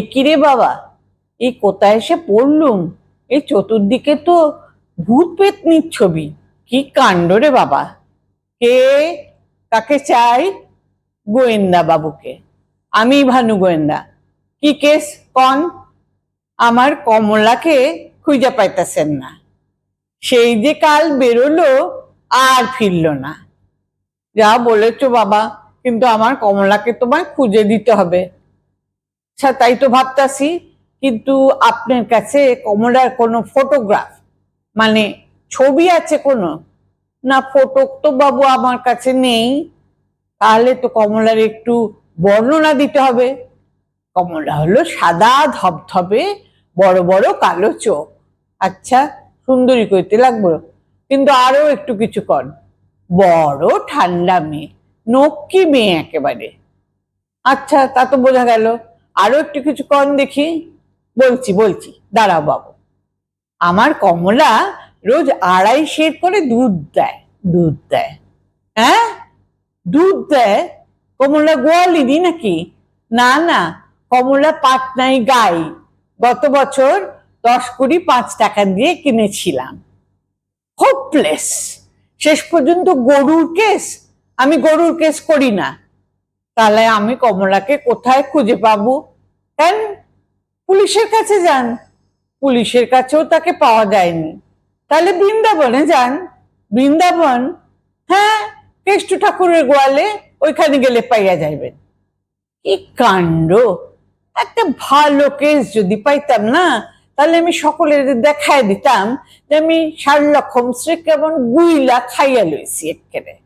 কিরে বাবা, এই কোথায় এসে পড়লুম? এই চতুর্দিকে তো ভূত পেতনির ছবি। কি কাণ্ড রে বাবা! কে? কাকে চাই? গোয়েন্দা বাবুকে। আমি ভানু গোয়েন্দা। কি কেস কন? আমার কমলাকে খুঁজে পাইতেছেন না। সেই যে কাল বেরোলো, আর ফিরল না। যা বলেছো বাবা, কিন্তু আমার কমলাকে তোমায় খুঁজে দিতে হবে। আচ্ছা, তাই তো ভাবতাছি, কিন্তু আপনার কাছে কমলার কোনো ফটোগ্রাফ, মানে ছবি আছে কোনো? না, ফটো তো বাবু আমার কাছে নেই। তাহলে তো কমলার একটু বর্ণনা দিতে হবে। কমলা হলো সাদা ধবধবে, বড় বড় কালো চোখ। আচ্ছা, সুন্দরী কইতে লাগবো, কিন্তু আরো একটু কিছু কর। বড় ঠান্ডা মেয়ে, নক্কি মেয়ে একেবারে। আচ্ছা, তা তো বোঝা গেল। আরো একটু কিছু কর দেখি। বলছি বলছি, দাঁড়াও বাবু। আমার কমলা রোজ 250 করে দুধ দেয়। দুধ দেয়? হ্যাঁ, দুধ দেয়? কমলা গোয়ালিনি নাকি? না না, কমলা পাটনাই গাই। গত বছর 10 কুড়ি 5 টাকা দিয়ে কিনেছিলাম। হোপলেস! শেষ পর্যন্ত গরুর কেস। আমি গরুর কেস করি না। তাহলে আমি কমলাকে কোথায় খুঁজে পাবো? কেন? পুলিশের কাছে যান। পুলিশের কাছেও তাকে পাওয়া যায়নি। তাহলে বৃন্দাবনে যান। বৃন্দাবন? হ্যাঁ, কেষ্টু ঠাকুরের গোয়ালে, ওইখানে গেলে পাইয়া যাইবেন। কি কাণ্ড! একটা ভালো কেস যদি পাইতাম না, তাহলে আমি সকলের দেখায় দিতাম যে আমি শার্লক হোমসে কেমন গুইলা খাইয়া লইছি একেবারে।